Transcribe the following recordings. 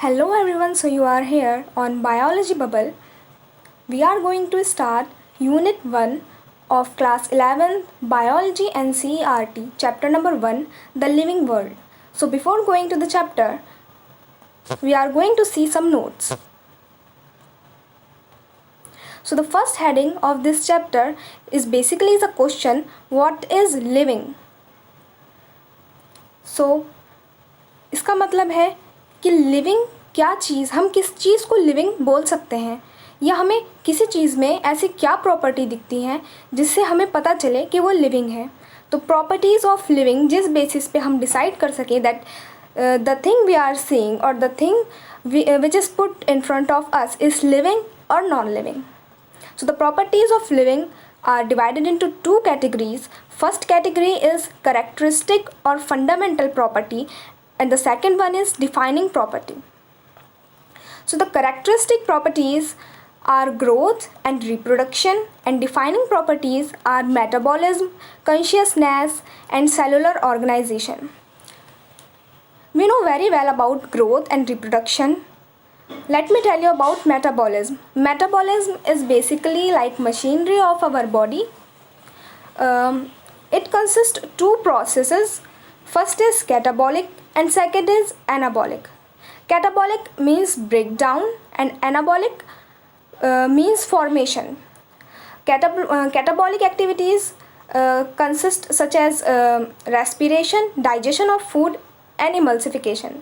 Hello everyone, so you are here on Biology Bubble. We are going to start Unit 1 of Class 11 Biology NCERT, Chapter number 1, The Living World. So before going to the chapter, we are going to see some notes. So the first heading of this chapter is basically the question, what is living? So इसका मतलब है कि living क्या चीज़, हम किस चीज़ को living बोल सकते हैं, या हमें किसी चीज़ में ऐसी क्या प्रॉपर्टी दिखती हैं जिससे हमें पता चले कि वो लिविंग है. तो प्रॉपर्टीज़ ऑफ लिविंग जिस बेसिस पे हम डिसाइड कर सकें that the thing we are seeing और the thing which is put in front of us is living और non living. So the properties of living are divided into two categories. First category is characteristic or fundamental property, and the second one is defining property. So the characteristic properties are growth and reproduction, and defining properties are metabolism, consciousness, and cellular organization. We know very well about growth and reproduction. Let me tell you about metabolism. Metabolism is basically like machinery of our body. It consists of two processes. First is catabolic and second is anabolic. Catabolic means breakdown and anabolic means formation. Catabolic activities consist such as respiration, digestion of food and emulsification.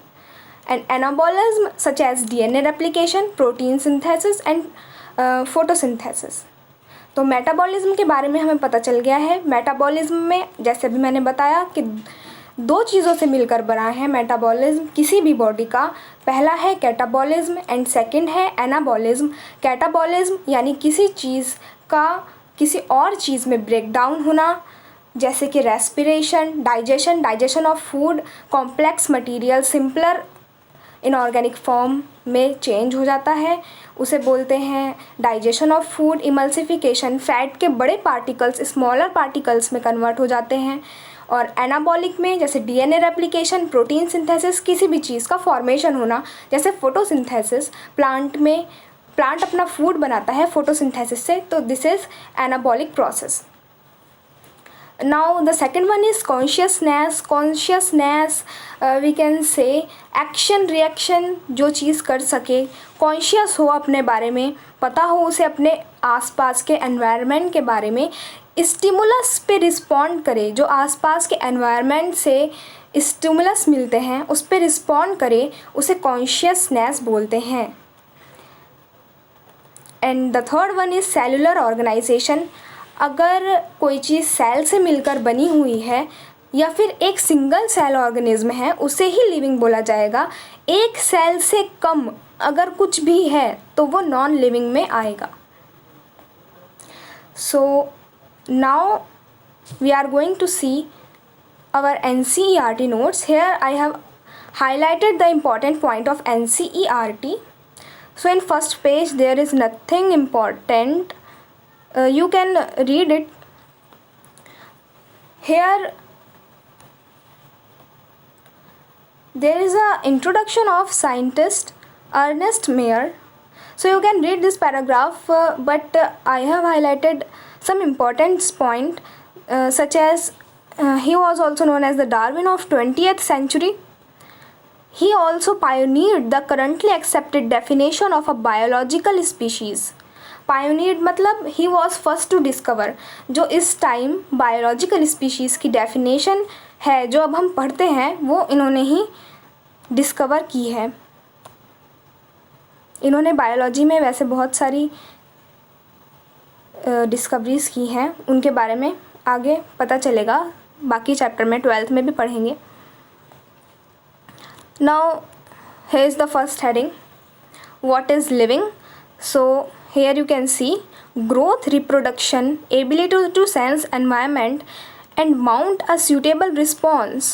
And anabolism such as DNA replication, protein synthesis and photosynthesis. तो metabolism के बारे में हमें पता चल गया है. Metabolism में जैसे अभी मैंने बताया कि दो चीज़ों से मिलकर बना है मेटाबॉलिज्म किसी भी बॉडी का. पहला है कैटाबॉलिज्म एंड सेकंड है एनाबॉलिज्म. कैटाबॉलिज्म यानी किसी चीज़ का किसी और चीज़ में ब्रेक डाउन होना, जैसे कि respiration, digestion of food, complex material simpler inorganic form में चेंज हो जाता है, उसे बोलते हैं digestion of food. Emulsification, fat के बड़े पार्टिकल्स स्मॉलर पार्टिकल्स में कन्वर्ट हो जाते हैं. और एनाबॉलिक में जैसे डीएनए रेप्लिकेशन, प्रोटीन सिंथेसिस, किसी भी चीज़ का फॉर्मेशन होना, जैसे फोटोसिंथेसिस. प्लांट अपना फूड बनाता है फोटोसिंथेसिस से, तो this is anabolic process. Now the second one is consciousness. Consciousness we can say action reaction, जो चीज़ कर सके, कॉन्शियस हो, अपने बारे में पता हो उसे, अपने आसपास के एनवायरनमेंट के बारे में, स्टिमुलस पे रिस्पॉन्ड करे. जो आसपास के एनवायरनमेंट से स्टिमुलस मिलते हैं उस पे रिस्पॉन्ड करे, उसे कॉन्शियसनेस बोलते हैं. And the third one is cellular organisation. अगर कोई चीज़ सेल से मिलकर बनी हुई है या फिर एक सिंगल सेल ऑर्गेनिज्म है उसे ही लिविंग बोला जाएगा. एक सेल से कम अगर कुछ भी है तो वो नॉन लिविंग में आएगा. So now we are going to see our NCERT notes. Here I have highlighted the important point of NCERT. So in first page there is nothing important. You can read it. Here there is a introduction of scientist Ernest Mayr. So you can read this paragraph, but I have highlighted some important point such as he was also known as the Darwin of 20th century. He also pioneered the currently accepted definition of a biological species. Pioneered मतलब ही was first to discover. जो इस time biological species की definition है जो अब हम पढ़ते हैं वो इन्होंने ही डिस्कवर की है. इन्होंने बायोलॉजी में वैसे बहुत सारी डिस्कवरीज़ की हैं, उनके बारे में आगे पता चलेगा, बाकी चैप्टर में 12th में भी पढ़ेंगे. Now here is the first heading, what is living. So here you can see growth, reproduction, ability to sense environment and mount a suitable response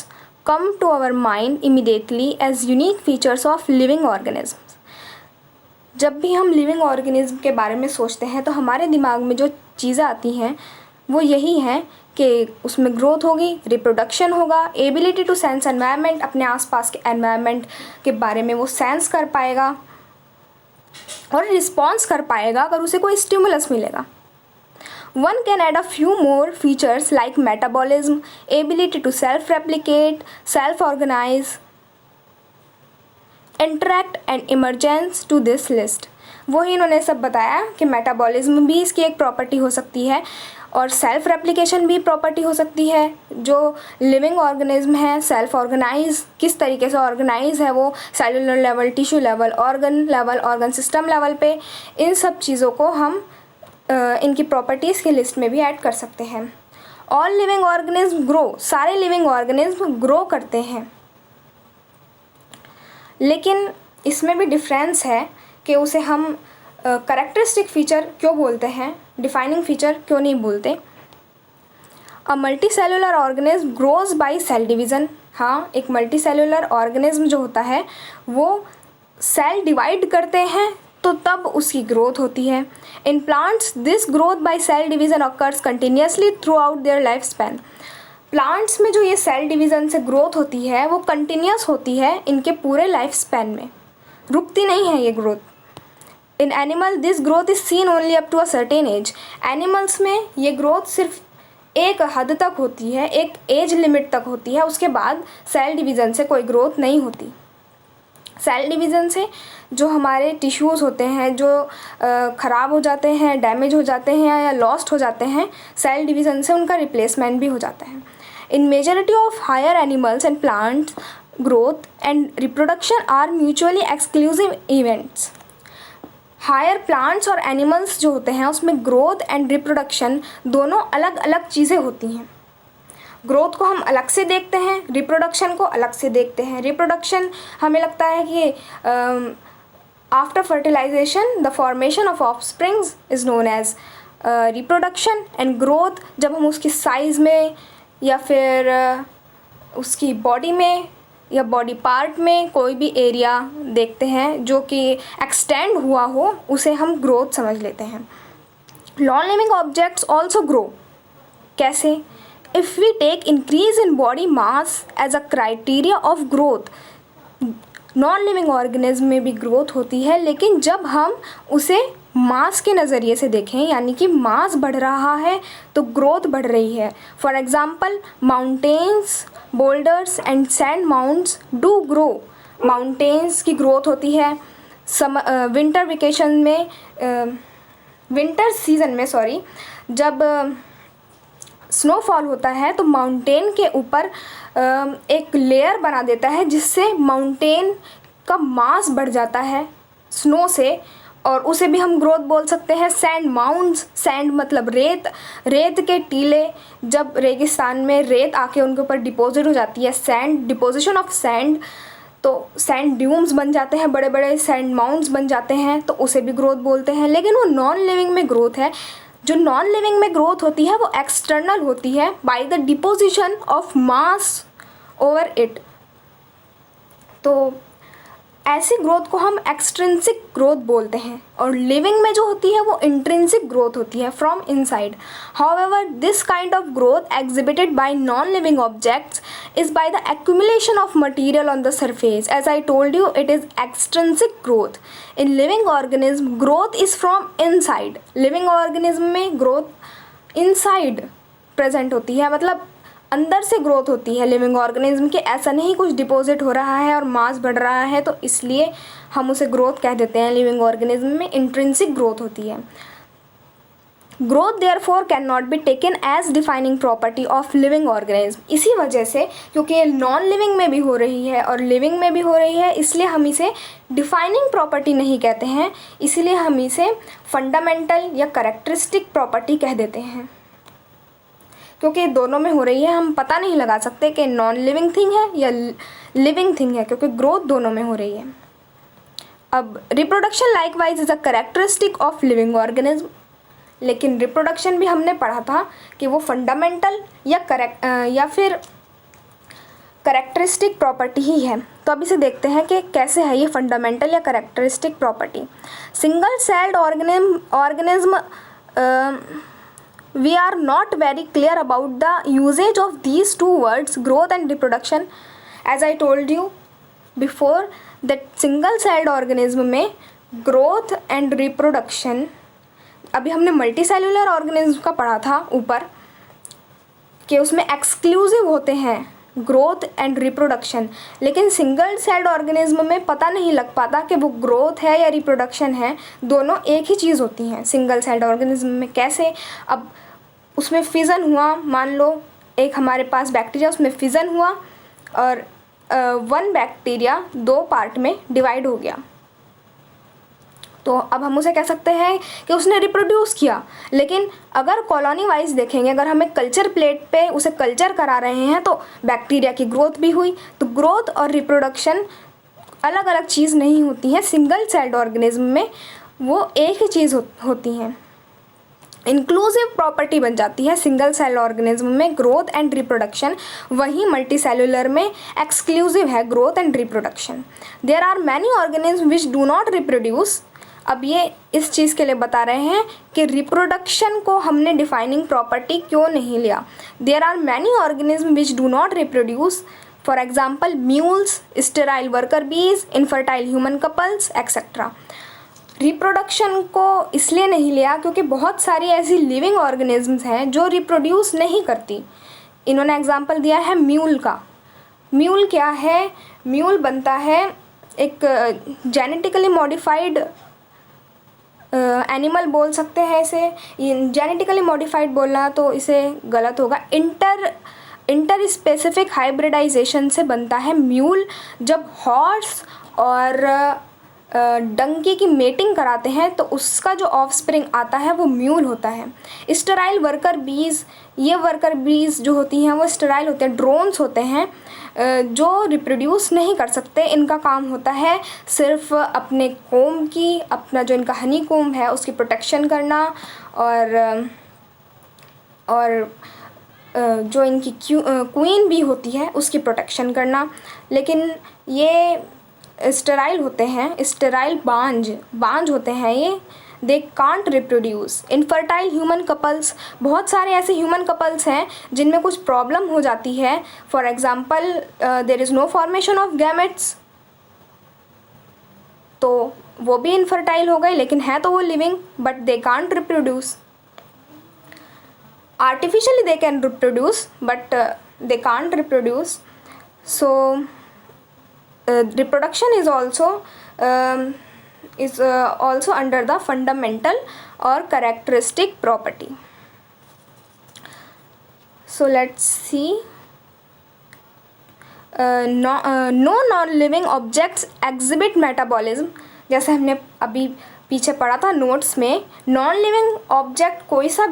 come to our mind immediately as unique features of living organisms. जब भी हम living organism के बारे में सोचते हैं तो हमारे दिमाग में जो चीज़ें आती हैं वो यही हैं कि उसमें ग्रोथ होगी, रिप्रोडक्शन होगा, एबिलिटी टू सेंस एनवायरनमेंट, अपने आसपास के एनवायरनमेंट के बारे में वो सेंस कर पाएगा और रिस्पॉन्स कर पाएगा अगर उसे कोई स्टिमुलस मिलेगा। One can add a few more features like metabolism, ability to self-replicate, self-organize, interact and emergence to this list। वही इन्होंने सब बताया कि मेटाबॉलिज्म भी इसकी एक प्रॉपर्टी हो सकती है और सेल्फ रेप्लिकेशन भी प्रॉपर्टी हो सकती है। जो लिविंग ऑर्गेनिज्म है सेल्फ ऑर्गेनाइज किस तरीके से ऑर्गेनाइज है वो cellular level, tissue level, organ system level पे, इन सब चीज़ों को हम इनकी प्रॉपर्टीज़ की लिस्ट में भी ऐड कर सकते हैं। ऑल लिविंग ऑर्गेनिज्म ग्रो, सारे लिविंग ऑर्गेनिज्म ग्रो करते हैं, लेकिन इसमें भी डिफरेंस है कि उसे हम करेक्टरिस्टिक फीचर क्यों बोलते हैं, डिफाइनिंग फीचर क्यों नहीं बोलते। A multi cellular organism grows by cell division. हाँ, एक मल्टी सेलुलर ऑर्गेनिज्म जो होता है वो सेल डिवाइड करते हैं तो तब उसकी ग्रोथ होती है। In plants this growth by cell division occurs continuously throughout their life span. Plants में जो ये सेल डिवीज़न से ग्रोथ होती है वो कंटिन्यूस होती है इनके पूरे लाइफ स्पैन में, रुकती नहीं है ये growth. In animal this growth is seen only up to a certain age. Animals में ये ग्रोथ सिर्फ एक हद तक होती है, एक एज लिमिट तक होती है, उसके बाद सेल डिवीज़न से कोई ग्रोथ नहीं होती। सेल डिवीज़न से जो हमारे टिश्यूज़ होते हैं जो ख़राब हो जाते हैं, डैमेज हो जाते हैं या लॉस्ट हो जाते हैं, सेल डिवीज़न से उनका रिप्लेसमेंट भी हो जाता है। In majority of higher animals and plants growth and reproduction are mutually exclusive events. Higher plants और एनिमल्स जो होते हैं उसमें ग्रोथ एंड रिप्रोडक्शन दोनों अलग अलग चीज़ें होती हैं। ग्रोथ को हम अलग से देखते हैं, रिप्रोडक्शन को अलग से देखते हैं। रिप्रोडक्शन हमें लगता है कि after fertilisation the formation of offsprings is known as reproduction, and growth जब हम उसकी साइज़ में या फिर उसकी बॉडी में या बॉडी पार्ट में कोई भी एरिया देखते हैं जो कि एक्सटेंड हुआ हो उसे हम ग्रोथ समझ लेते हैं। Non living objects also grow. कैसे? If we take increase in body mass as a criteria of growth, non living organism में भी ग्रोथ होती है, लेकिन जब हम उसे मास के नज़रिए से देखें यानी कि मास बढ़ रहा है तो ग्रोथ बढ़ रही है। For example mountains, boulders and sand mounts do grow. Mountains की ग्रोथ होती है विंटर वेकेशन में, विंटर सीज़न में जब स्नोफॉल होता है तो माउंटेन के ऊपर एक लेयर बना देता है जिससे माउंटेन का मास बढ़ जाता है स्नो से, और उसे भी हम ग्रोथ बोल सकते हैं। सैंड माउंट्स, सैंड मतलब रेत, रेत के टीले, जब रेगिस्तान में रेत आके उनके ऊपर डिपॉजिट हो जाती है, सैंड, डिपोजिशन ऑफ सैंड, तो सैंड ड्यूम्स बन जाते हैं, बड़े बड़े सैंड माउंट्स बन जाते हैं, तो उसे भी ग्रोथ बोलते हैं। लेकिन वो नॉन लिविंग में ग्रोथ है। जो नॉन लिविंग में ग्रोथ होती है वो एक्सटर्नल होती है by the deposition of mass over it. तो ऐसी ग्रोथ को हम एक्सट्रिंसिक ग्रोथ बोलते हैं, और लिविंग में जो होती है वो इंट्रिंसिक ग्रोथ होती है from inside. However this kind of growth exhibited by non living objects is by the accumulation of material on the surface. As I told you, it is extrinsic growth. In living organism, growth is from inside. Living organism में growth inside present होती है, मतलब अंदर से growth होती है living organism के। ऐसा नहीं कुछ डिपॉजिट हो रहा है और मास बढ़ रहा है तो इसलिए हम उसे ग्रोथ कह देते हैं। लिविंग ऑर्गेनिज्म में इंट्रिंसिक ग्रोथ होती है। Growth therefore cannot be taken as defining property of living organism. इसी वजह से क्योंकि ये नॉन लिविंग में भी हो रही है और लिविंग में भी हो रही है, इसलिए हम इसे डिफाइनिंग प्रॉपर्टी नहीं कहते हैं, इसीलिए हम इसे फंडामेंटल या करेक्टरिस्टिक प्रॉपर्टी कह देते हैं। क्योंकि दोनों में हो रही है, हम पता नहीं लगा सकते कि नॉन लिविंग थिंग है या लिविंग थिंग है, क्योंकि ग्रोथ दोनों में हो रही है। अब reproduction likewise is a characteristic of living organism, लेकिन रिप्रोडक्शन भी हमने पढ़ा था कि वो फंडामेंटल या फिर करेक्टरिस्टिक प्रॉपर्टी ही है। तो अब इसे देखते हैं कि कैसे है ये फंडामेंटल या characteristic property. Single celled organism we are not very clear about the usage of these two words, growth and reproduction. As I told you before that single celled organism में growth and reproduction, अभी हमने multi cellular organism का पढ़ा था ऊपर कि उसमें exclusive होते हैं ग्रोथ एंड रिप्रोडक्शन, लेकिन सिंगल सेल्ड ऑर्गेनिज्म में पता नहीं लग पाता कि वो ग्रोथ है या रिप्रोडक्शन है, दोनों एक ही चीज़ होती हैं सिंगल सेल्ड ऑर्गेनिज्म में। कैसे? अब उसमें फिज़न हुआ, मान लो एक हमारे पास बैक्टीरिया, उसमें फिज़न हुआ और वन बैक्टीरिया दो पार्ट में डिवाइड हो गया, तो अब हम उसे कह सकते हैं कि उसने रिप्रोड्यूस किया। लेकिन अगर कॉलोनी वाइज देखेंगे, अगर हमें कल्चर प्लेट पे उसे कल्चर करा रहे हैं तो बैक्टीरिया की ग्रोथ भी हुई। तो ग्रोथ और रिप्रोडक्शन अलग अलग चीज़ नहीं होती हैं, सिंगल सेल्ड ऑर्गेनिज्म में वो एक ही चीज़ होती हैं। इंक्लूसिव प्रॉपर्टी बन जाती है सिंगल सेल ऑर्गेनिज्म में ग्रोथ एंड रिप्रोडक्शन, वहीं मल्टी सेलुलर में एक्सक्लूसिव है growth and reproduction. There are many organism which do not reproduce. अब ये इस चीज़ के लिए बता रहे हैं कि रिप्रोडक्शन को हमने डिफाइनिंग प्रॉपर्टी क्यों नहीं लिया। There are many organism which do not reproduce, for example mules, sterile worker bees, infertile human couples etcetera. Reproduction को इसलिए नहीं लिया क्योंकि बहुत सारी ऐसी लिविंग ऑर्गेनिजम्स हैं जो रिप्रोड्यूस नहीं करती। इन्होंने एग्जांपल दिया है म्यूल का। म्यूल क्या है? म्यूल बनता है एक जेनेटिकली मॉडिफाइड एनिमल बोल सकते हैं इसे। जेनेटिकली मॉडिफाइड बोलना तो इसे गलत होगा। इंटर स्पेसिफिक हाइब्रिडाइजेशन से बनता है म्यूल। जब हॉर्स और डंकी की मेटिंग कराते हैं तो उसका जो ऑफस्प्रिंग आता है वो म्यूल होता है। स्टेराइल वर्कर बीज, ये वर्कर बीज जो होती हैं वो स्टेराइल होते हैं, ड्रोन्स होते हैं जो रिप्रोड्यूस नहीं कर सकते। इनका काम होता है सिर्फ अपने कोम की, अपना जो इनका हनी कोम है उसकी प्रोटेक्शन करना और जो इनकी क्वीन भी होती है उसकी प्रोटेक्शन करना। लेकिन ये स्टेराइल होते हैं, स्टेराइल बांझ होते हैं ये, they can't reproduce. Infertile human couples, बहुत सारे ऐसे ह्यूमन कपल्स हैं जिनमें कुछ प्रॉब्लम हो जाती है। For example there is no formation of gametes, तो वो भी इनफर्टाइल हो गए, लेकिन है तो वो living but they can't reproduce. Artificially they can reproduce but they can't reproduce. So reproduction is also under the fundamental or characteristic property. So let's see. No non-living objects exhibit metabolism. जैसे हमने अभी पीछे पढ़ा था notes में, non living object कोई सा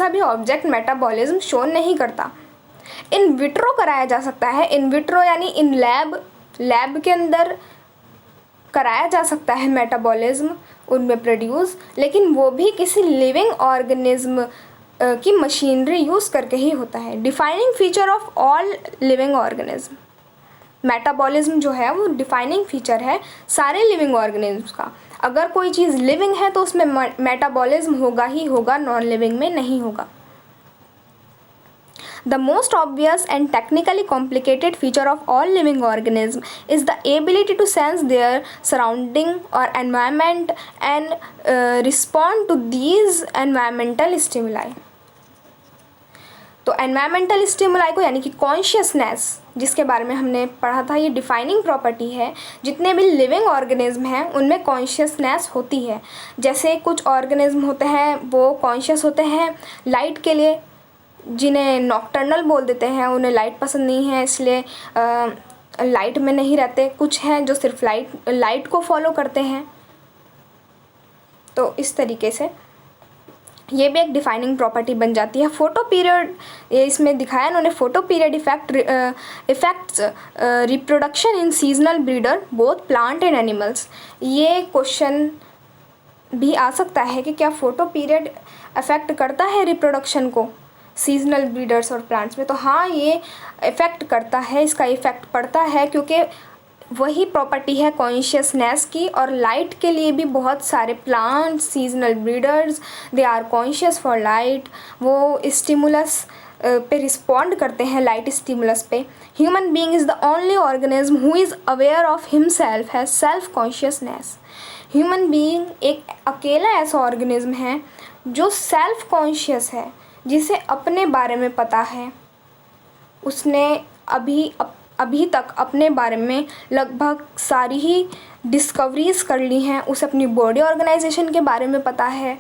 भी ऑब्जेक्ट मेटाबॉलिज्म शो नहीं करता। इन विट्रो कराया जा सकता है। इन विट्रो यानी इन लैब के अंदर कराया जा सकता है मेटाबॉलिज्म, उनमें प्रोड्यूस, लेकिन वो भी किसी लिविंग ऑर्गेनिज्म की मशीनरी यूज़ करके ही होता है। Defining feature of all living organism, metabolism जो है वो डिफाइनिंग फीचर है सारे लिविंग ऑर्गेनिज्म का। अगर कोई चीज़ लिविंग है तो उसमें मेटाबॉलिज्म होगा ही होगा, नॉन लिविंग में नहीं होगा। The most obvious and technically complicated feature of all living organisms is the ability to sense their surrounding or environment and respond to these environmental stimuli. तो environmental stimuli को यानी कि consciousness, जिसके बारे में हमने पढ़ा था, ये डिफाइनिंग प्रॉपर्टी है। जितने भी लिविंग ऑर्गेनिज्म हैं उनमें कॉन्शियसनेस होती है। जैसे कुछ ऑर्गेनिज्म होते हैं वो कॉन्शियस होते हैं लाइट के लिए, जिन्हें नॉक्टर्नल बोल देते हैं, उन्हें लाइट पसंद नहीं है इसलिए लाइट में नहीं रहते। कुछ हैं जो सिर्फ लाइट को फॉलो करते हैं। तो इस तरीके से ये भी एक डिफाइनिंग प्रॉपर्टी बन जाती है। फोटो पीरियड, ये इसमें दिखाया उन्होंने, photo period effects reproduction in seasonal breeder both plant and animals. ये क्वेश्चन भी आ सकता है कि क्या फोटो पीरियड अफेक्ट करता है रिप्रोडक्शन को सीजनल ब्रीडर्स और प्लांट्स में। तो हाँ, ये इफ़ेक्ट करता है, इसका इफ़ेक्ट पड़ता है क्योंकि वही प्रॉपर्टी है कॉन्शियसनेस की। और लाइट के लिए भी बहुत सारे plants, seasonal breeders, they are conscious for light. वो स्टिमुलस पे रिस्पॉन्ड करते हैं, लाइट स्टिमुलस पे। Human being is the only organism who is aware of himself, has self consciousness. Human being एक अकेला ऐसा ऑर्गेनिज्म है जो सेल्फ कॉन्शियस है, जिसे अपने बारे में पता है। उसने अभी तक अपने बारे में लगभग सारी ही डिस्कवरीज कर ली हैं। उसे अपनी बॉडी ऑर्गेनाइजेशन के बारे में पता है।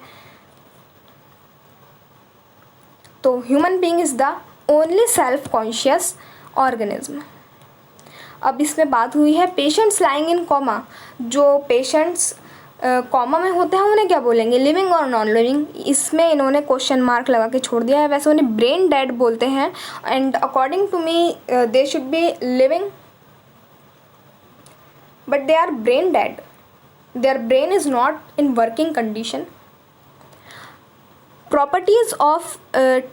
तो human being is the only self conscious organism. अब इसमें बात हुई है पेशेंट्स लाइंग इन कॉमा। जो पेशेंट्स कॉमा में होते हैं उन्हें क्या बोलेंगे, लिविंग और नॉन लिविंग? इसमें इन्होंने क्वेश्चन मार्क लगा के छोड़ दिया है। वैसे उन्हें ब्रेन डेड बोलते हैं, and according to me they should be living, but they are brain dead. Their brain is not in working condition. Properties of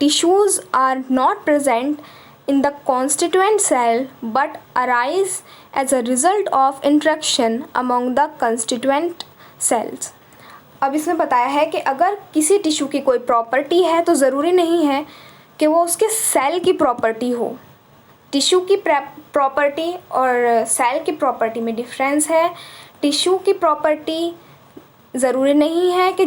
tissues are not present in the constituent cell but arise as a result of interaction among the constituent cells. अब इसमें बताया है कि अगर किसी tissue की कोई property है तो ज़रूरी नहीं है कि वो उसके सेल की प्रॉपर्टी हो। टिश्यू की प्रॉपर्टी और सेल की प्रॉपर्टी में डिफरेंस है। टिश्यू की प्रॉपर्टी ज़रूरी नहीं है कि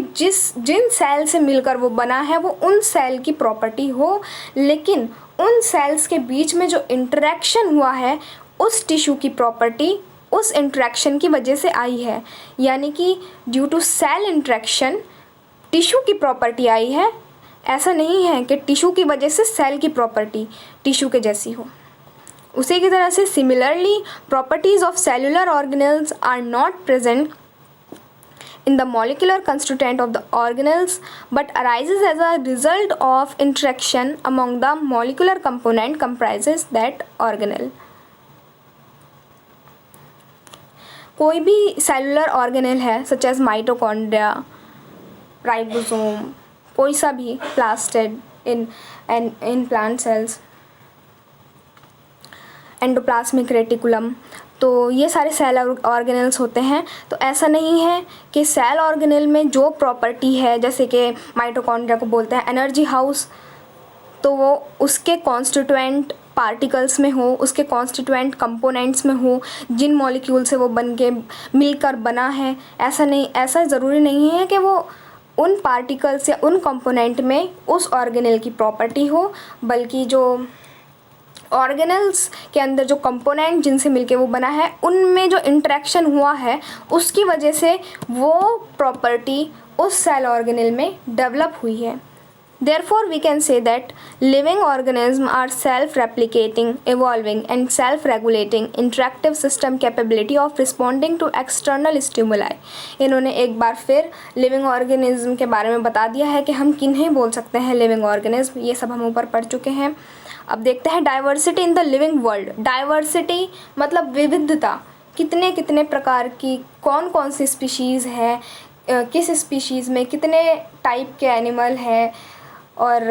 जिन सेल से मिलकर वो बना है वो उन सेल की प्रॉपर्टी हो, लेकिन उन सेल्स के बीच में जो इंटरेक्शन हुआ है उस टिश्यू की प्रॉपर्टी उस इंटरेक्शन की वजह से आई है। यानी कि due to cell interaction tissue की प्रॉपर्टी आई है। ऐसा नहीं है कि टिश्यू की वजह से सेल की प्रॉपर्टी टिश्यू के जैसी हो। उसी की तरह से similarly properties of cellular organelles are not present in the molecular constituent of the organelles but arises as a result of interaction among the molecular component comprises that organelle. कोई भी cellular organelle है such as mitochondria, ribosome, कोई सा भी plastid in plant cells, endoplasmic reticulum, तो ये सारे cell organelles होते हैं। तो ऐसा नहीं है कि सेल ऑर्गेनेल में जो प्रॉपर्टी है, जैसे कि माइटोकॉन्ड्रिया को बोलते हैं एनर्जी हाउस, तो वो उसके कॉन्स्टिट्यूएंट पार्टिकल्स में हो, उसके कॉन्स्टिट्यूएंट कंपोनेंट्स में हो, जिन मॉलिक्यूल से वो बन के मिलकर बना है। ऐसा ज़रूरी नहीं है कि वो उन पार्टिकल्स या उन कंपोनेंट में उस ऑर्गेनेल की प्रॉपर्टी हो, बल्कि जो ऑर्गेनल्स के अंदर जो कंपोनेंट जिनसे मिलके वो बना है उनमें जो इंटरेक्शन हुआ है उसकी वजह से वो प्रॉपर्टी उस सेल ऑर्गेनेल में डेवलप हुई है। Therefore, we can say that living organisms are self-replicating, evolving and self-regulating interactive system capability of responding to external stimuli. इन्होंने एक बार फिर लिविंग ऑर्गेनिज्म के बारे में बता दिया है कि हम किन्हें बोल सकते हैं लिविंग ऑर्गेनिज्म। ये सब हम ऊपर पढ़ चुके हैं। अब देखते हैं diversity in the living world. Diversity मतलब विविधता, कितने कितने प्रकार की कौन कौन सी स्पीशीज़ है, किस स्पीशीज़ में कितने टाइप के एनिमल है। और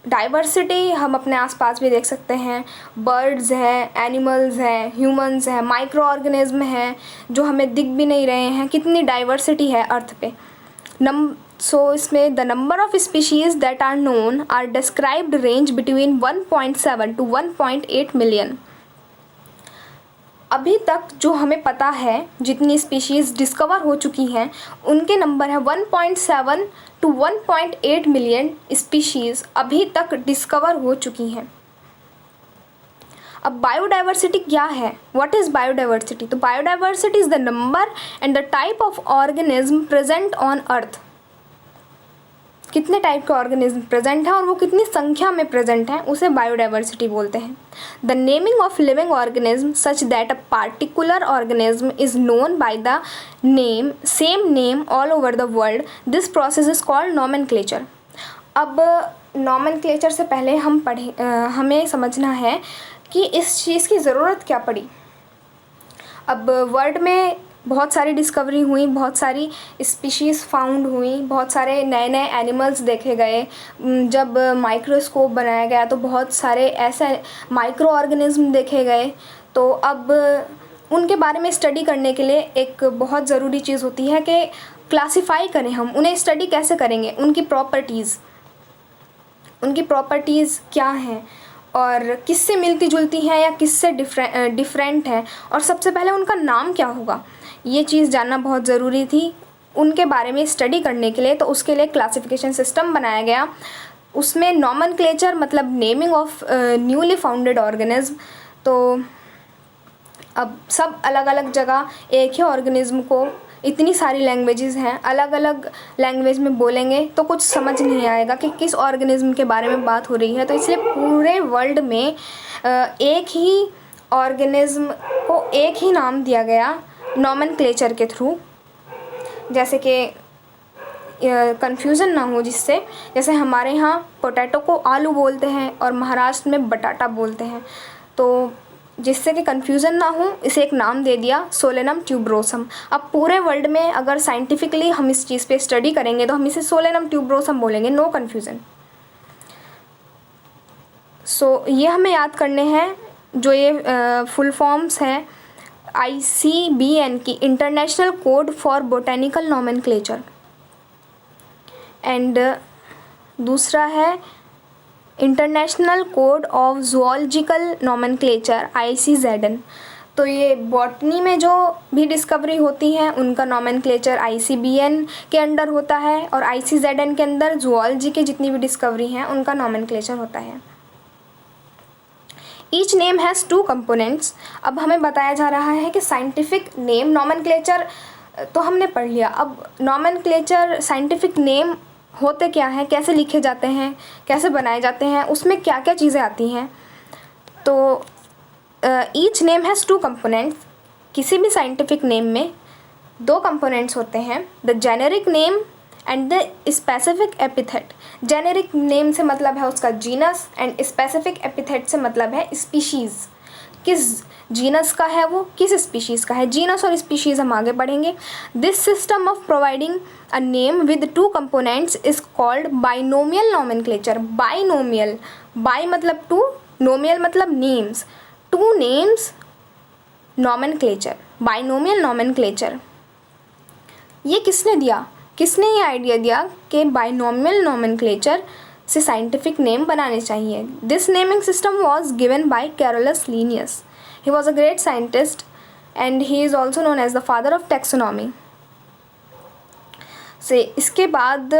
डाइवर्सिटी हम अपने आसपास भी देख सकते हैं। बर्ड्स हैं, एनिमल्स हैं, ह्यूमंस हैं, माइक्रो ऑर्गेनिज्म हैं जो हमें दिख भी नहीं रहे हैं। कितनी डाइवर्सिटी है अर्थ पे। सो इसमें the number of species that are known are described range between 1.7 to 1.8 million. अभी तक जो हमें पता है जितनी स्पीशीज़ डिस्कवर हो चुकी हैं उनके नंबर है 1.7 to 1.8 मिलियन स्पीशीज़ अभी तक डिस्कवर हो चुकी हैं। अब बायोडाइवर्सिटी क्या है? What is biodiversity? तो biodiversity is the number and the type of organism present on earth. कितने टाइप के ऑर्गेनिज्म प्रेजेंट हैं और वो कितनी संख्या में प्रेजेंट हैं उसे बायोडाइवर्सिटी बोलते हैं। The naming of living organism such that a particular organism is known by the name same name all over the world, this process is called nomenclature. अब नॉमेनक्लेचर से पहले हमें समझना है कि इस चीज़ की ज़रूरत क्या पड़ी। अब वर्ल्ड में बहुत सारी डिस्कवरी हुई, बहुत सारी स्पीशीज़ फाउंड हुई, बहुत सारे नए नए एनिमल्स देखे गए। जब माइक्रोस्कोप बनाया गया तो बहुत सारे ऐसे माइक्रो ऑर्गेनिज्म देखे गए। तो अब उनके बारे में स्टडी करने के लिए एक बहुत ज़रूरी चीज़ होती है कि क्लासिफाई करें हम उन्हें। स्टडी कैसे करेंगे? उनकी प्रॉपर्टीज़ क्या हैं और किससे मिलती जुलती हैं या किससे डिफरेंट है, और सबसे पहले उनका नाम क्या होगा, ये चीज़ जानना बहुत ज़रूरी थी उनके बारे में स्टडी करने के लिए। तो उसके लिए क्लासिफिकेशन सिस्टम बनाया गया। उसमें नॉमेनक्लेचर मतलब naming of newly founded organism. तो अब सब अलग अलग जगह एक ही ऑर्गेनिज्म को, इतनी सारी लैंग्वेजेस हैं, अलग अलग लैंग्वेज में बोलेंगे तो कुछ समझ नहीं आएगा कि किस ऑर्गेनिज्म के बारे में बात हो रही है। तो इसलिए पूरे वर्ल्ड में एक ही ऑर्गेनिज्म को एक ही नाम दिया गया नॉमेनक्लेचर के थ्रू, जैसे कि कन्फ्यूज़न ना हो जिससे। जैसे हमारे यहाँ पोटैटो को आलू बोलते हैं और महाराष्ट्र में बटाटा बोलते हैं, तो जिससे कि कन्फ्यूज़न ना हो इसे एक नाम दे दिया सोलेनम ट्यूबरोसम। अब पूरे वर्ल्ड में अगर साइंटिफिकली हम इस चीज़ पे स्टडी करेंगे तो हम इसे सोलेनम ट्यूबरोसम बोलेंगे, नो कन्फ्यूज़न। सो ये हमें याद करने हैं जो ये फुल फॉर्म्स हैं ICBN की, international code for botanical nomenclature. And दूसरा है international code of zoological nomenclature ICZN। तो ये बॉटनी में जो भी डिस्कवरी होती हैं उनका नॉमेनक्लेचर ICBN के अंडर होता है, और ICZN के अंदर ज़ूलॉजी की जितनी भी डिस्कवरी हैं उनका नॉमेनक्लेचर होता है। Each name has 2 components. अब हमें बताया जा रहा है कि साइंटिफिक नेम, नॉमेनक्लेचर तो हमने पढ़ लिया, अब नॉमेनक्लेचर साइंटिफिक नेम होते क्या हैं, कैसे लिखे जाते हैं, कैसे बनाए जाते हैं, उसमें क्या क्या चीज़ें आती हैं। तो ईच नेम हैज़ 2 कंपोनेंट्स। किसी भी साइंटिफिक नेम में 2 कंपोनेंट्स होते हैं, the generic name and the specific epithet. Generic name से मतलब है उसका जीनस, एंड स्पेसिफिक एपिथेट से मतलब है स्पीशीज़, किस जीनस का है वो, किस स्पीशीज़ का है। जीनस और स्पीशीज़ हम आगे पढ़ेंगे। This system of providing a name with 2 components is called binomial nomenclature. Binomial, by मतलब 2, नोमियल मतलब names, 2 names nomenclature, binomial nomenclature. ये किसने दिया, किसने ये आइडिया दिया कि बाइनोमियल नॉमेनक्लेचर से साइंटिफिक नेम बनाने चाहिए? This naming system was given by Carolus Linnaeus. He was a great scientist and he is also known as the father of taxonomy. से इसके बाद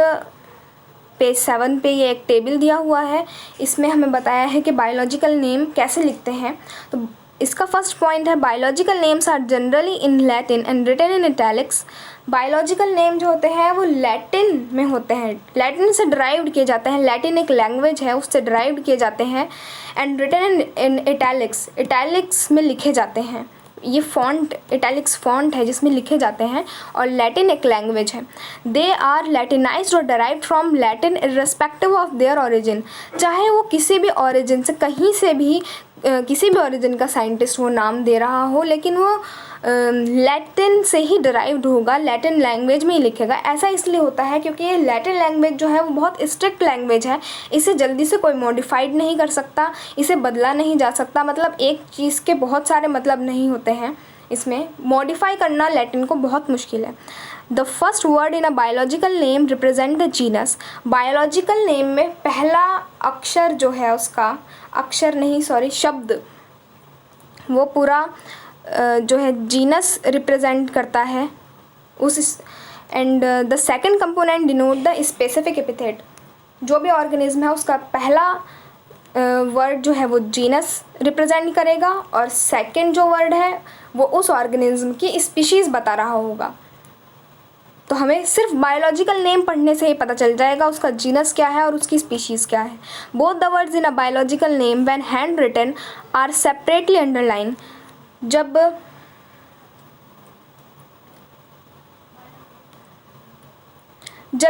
पेज 7 पे ये एक टेबल दिया हुआ है, इसमें हमें बताया है कि बायोलॉजिकल नेम कैसे लिखते हैं। तो इसका फर्स्ट पॉइंट है biological names are generally in Latin and written in italics. Biological name जो होते हैं वो लैटिन में होते हैं, लैटिन से डिराइव्ड किए जाते हैं, लैटिन एक लैंग्वेज है उससे डिराइव्ड किए जाते हैं, and written in italics, italics में लिखे जाते हैं। ये फॉन्ट इटैलिक्स फॉन्ट है जिसमें लिखे जाते हैं, और लैटिन एक लैंग्वेज है। दे आर लैटिनाइज्ड और derived from Latin irrespective of their origin. चाहे वो किसी भी ओरिजिन से, कहीं से भी किसी भी ओरिजिन का साइंटिस्ट वो नाम दे रहा हो, लेकिन वो लैटिन से ही डिराइव्ड होगा, लैटिन लैंग्वेज में ही लिखेगा। ऐसा इसलिए होता है क्योंकि ये लैटिन लैंग्वेज जो है वो बहुत स्ट्रिक्ट लैंग्वेज है, इसे जल्दी से कोई मॉडिफाइड नहीं कर सकता, इसे बदला नहीं जा सकता। मतलब एक चीज़ के बहुत सारे मतलब नहीं होते हैं, इसमें मॉडिफाई करना लैटिन को बहुत मुश्किल है। The first word in a biological name represent the genus. Biological name में पहला अक्षर जो है उसका, अक्षर नहीं सॉरी शब्द, वो पूरा जो है जीनस रिप्रेजेंट करता है उस। And the second component denote the specific epithet. जो भी ऑर्गेनिज्म है उसका पहला वर्ड जो है वो जीनस रिप्रेजेंट करेगा, और सेकंड जो वर्ड है वो उस ऑर्गेनिज्म की स्पीशीज़ बता रहा होगा। तो हमें सिर्फ बायोलॉजिकल नेम पढ़ने से ही पता चल जाएगा उसका जीनस क्या है और उसकी स्पीशीज़ क्या है। Both the words in a biological name when hand written are separately underline. जब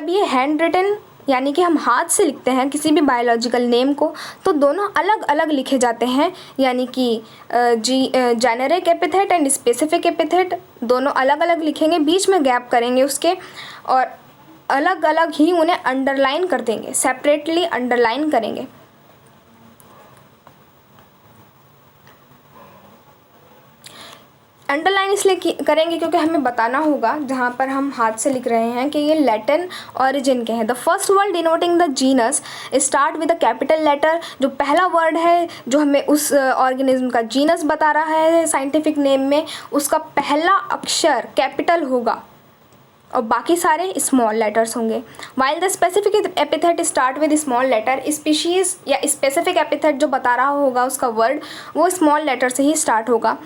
ये हैंड रिटन यानी कि हम हाथ से लिखते हैं किसी भी बायोलॉजिकल नेम को, तो दोनों अलग अलग लिखे जाते हैं, यानी कि generic epithet and specific epithet दोनों अलग अलग लिखेंगे, बीच में गैप करेंगे उसके, और अलग अलग ही उन्हें अंडरलाइन कर देंगे, सेपरेटली अंडरलाइन करेंगे। अंडरलाइन इसलिए करेंगे क्योंकि हमें बताना होगा जहाँ पर हम हाथ से लिख रहे हैं कि ये लैटिन ऑरिजिन के हैं। The first word denoting the genus start with the capital letter. जो पहला वर्ड है जो हमें उस ऑर्गेनिज्म का जीनस बता रहा है साइंटिफिक नेम में, उसका पहला अक्षर कैपिटल होगा और बाकी सारे स्मॉल लेटर्स होंगे। While the specific epithet start with small letter, species या स्पेसिफिक एपिथेट जो बता रहा होगा उसका वर्ड वो स्मॉल लेटर से ही स्टार्ट होगा।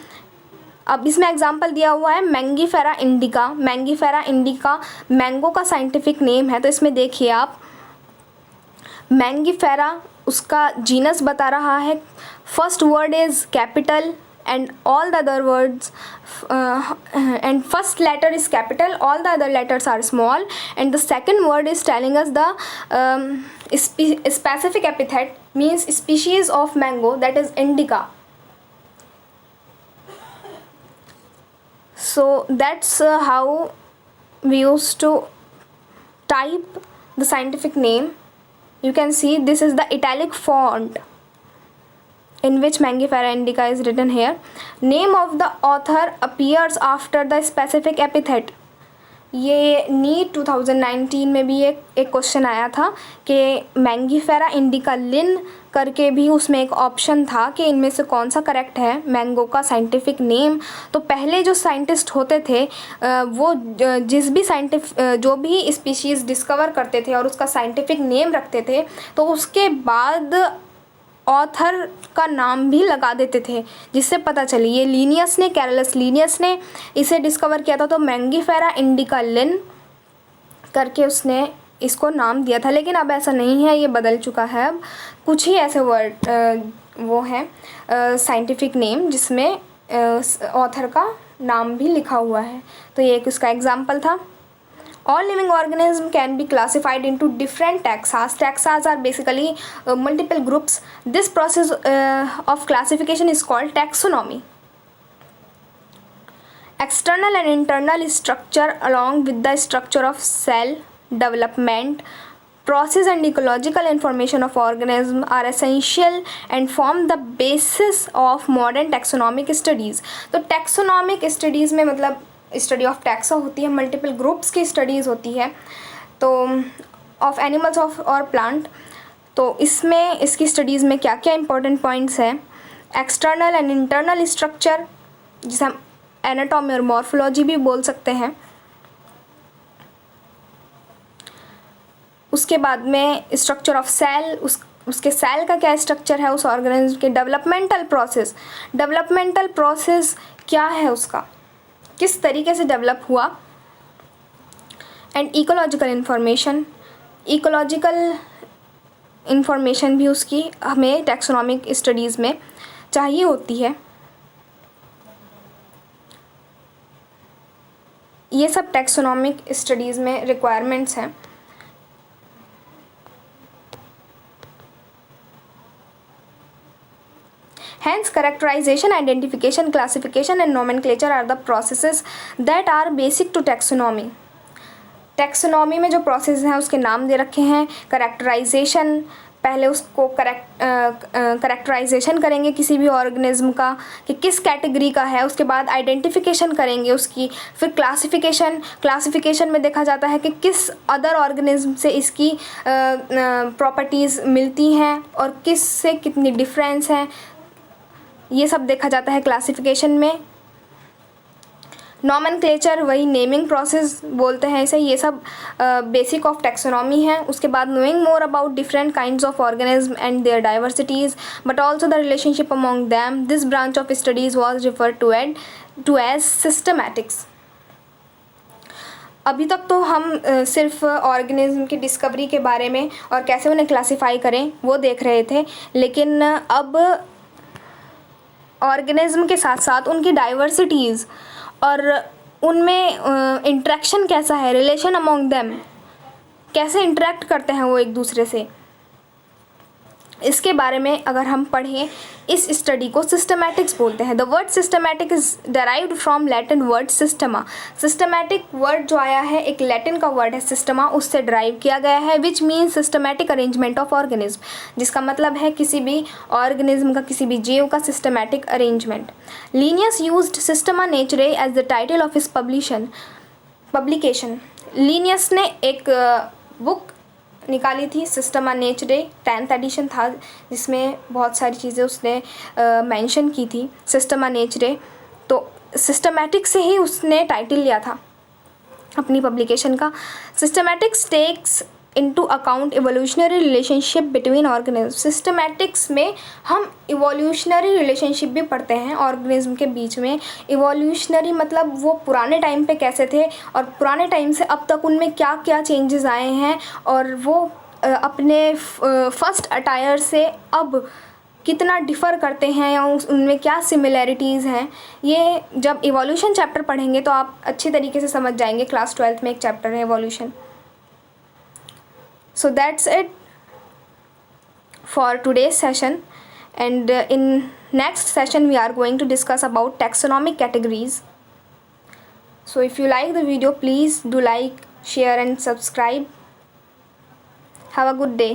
अब इसमें एग्जांपल दिया हुआ है Mangifera indica. Mangifera indica mango का साइंटिफिक नेम है। तो इसमें देखिए आप, मैंगीफेरा उसका जीनस बता रहा है। First word is capital and all the other words and first letter is capital, all the other letters are small, and the second word is telling us the specific epithet means species of mango, that is indica. So that's how we used to type the scientific name. You can see this is the italic font in which Mangifera indica is written here. Name of the author appears after the specific epithet. ये NEET 2019 में भी एक question आया था कि Mangifera indica लिन करके भी उसमें एक ऑप्शन था कि इनमें से कौन सा करेक्ट है मैंगो का साइंटिफिक नेम। तो पहले जो साइंटिस्ट होते थे वो जो भी स्पीशीज़ डिस्कवर करते थे और उसका साइंटिफिक नेम रखते थे, तो उसके बाद ऑथर का नाम भी लगा देते थे जिससे पता चले ये लीनियस ने, कैरलस लीनियस ने इसे डिस्कवर किया था। तो मैंगीफेरा इंडिका लिन करके उसने इसको नाम दिया था, लेकिन अब ऐसा नहीं है, ये बदल चुका है। अब कुछ ही ऐसे वर्ड वो हैं साइंटिफिक नेम जिसमें ऑथर का नाम भी लिखा हुआ है। तो ये एक उसका एग्जाम्पल था। All living organisms can be classified into different taxas. Taxas are basically multiple groups. This process of classification is called taxonomy. External and internal structure along with the structure of cell development, process and ecological information of organism are essential and form the basis of modern taxonomic studies. तो taxonomic studies में मतलब study of taxa होती है, multiple groups की studies होती है, तो of animals of और प्लांट। तो इसमें इसकी स्टडीज़ में क्या क्या इंपॉर्टेंट पॉइंट्स हैं, एक्सटर्नल एंड इंटरनल स्ट्रक्चर जिसे हम एनाटॉमी और मॉर्फोलॉजी भी बोल सकते हैं। उसके बाद में स्ट्रक्चर ऑफ सेल, उसके सेल का क्या स्ट्रक्चर है उस ऑर्गेनिज्म के। डेवलपमेंटल प्रोसेस क्या है उसका, किस तरीके से डेवलप हुआ। एंड इकोलॉजिकल इंफॉर्मेशन भी उसकी हमें टैक्सोनॉमिक स्टडीज़ में चाहिए होती है। ये सब टैक्सोनॉमिक स्टडीज़ में रिक्वायरमेंट्स हैं। Hence, characterization, identification, classification and nomenclature are the processes that are basic to taxonomy. Taxonomy में जो प्रोसेस हैं उसके नाम दे रखे हैं। करेक्टराइजेशन, पहले उसको करेक्टराइजेशन करेंगे किसी भी ऑर्गेनिज्म का कि किस कैटेगरी का है, उसके बाद आइडेंटिफिकेशन करेंगे उसकी, फिर क्लासिफिकेशन में देखा जाता है कि किस अदर ऑर्गेनिज्म से इसकी प्रॉपर्टीज़ मिलती हैं और किस से कितनी डिफरेंस है, ये सब देखा जाता है क्लासिफिकेशन में। नॉमेनक्लेचर वही नेमिंग प्रोसेस बोलते हैं इसे। ये सब बेसिक ऑफ टैक्सोनॉमी है। उसके बाद knowing more about different kinds of organism and their diversities but also the relationship among them, this branch of studies was refer to as systematics. अभी तक तो हम सिर्फ ऑर्गेनिज्म की डिस्कवरी के बारे में और कैसे उन्हें क्लासीफाई करें वो देख रहे थे, लेकिन अब ऑर्गेनिज्म के साथ साथ उनकी डाइवर्सिटीज़ और उनमें इंटरेक्शन कैसा है, रिलेशन अमॉन्ग देम, कैसे इंटरेक्ट करते हैं वो एक दूसरे से, इसके बारे में अगर हम पढ़ें, इस स्टडी को सिस्टमैटिक्स बोलते हैं। The word systematic is derived from Latin word Systema. Systematic word जो आया है एक लैटिन का वर्ड है सिस्टमा, उससे डराइव किया गया है, which means systematic arrangement of organism, जिसका मतलब है किसी भी ऑर्गेनिज्म का, किसी भी जीव का systematic arrangement. Linnaeus used Systema Naturae as the title of his publication. Linnaeus ने एक बुक निकाली थी सिस्टमा नेचुरे, 10th एडिशन था, जिसमें बहुत सारी चीज़ें उसने मेंशन की थी सिस्टमा नेचुरे। तो सिस्टमैटिक से ही उसने टाइटल लिया था अपनी पब्लिकेशन का। Systematics takes into account evolutionary relationship between organism. Systematics में हम इवोल्यूशनरी रिलेशनशिप भी पढ़ते हैं ऑर्गेनिज्म के बीच में। इवोल्यूशनरी मतलब वो पुराने टाइम पे कैसे थे और पुराने टाइम से अब तक उनमें क्या क्या चेंजेस आए हैं, और वो अपने फर्स्ट अटायर से अब कितना डिफ़र करते हैं या उनमें क्या सिमिलैरिटीज़ हैं। ये जब इवोल्यूशन चैप्टर पढ़ेंगे तो आप अच्छी तरीके से समझ जाएंगे। क्लास 12th में एक चैप्टर है evolution. So that's it for today's session, and in next session we are going to discuss about taxonomic categories. So if you like the video, please do like, share and subscribe. Have a good day.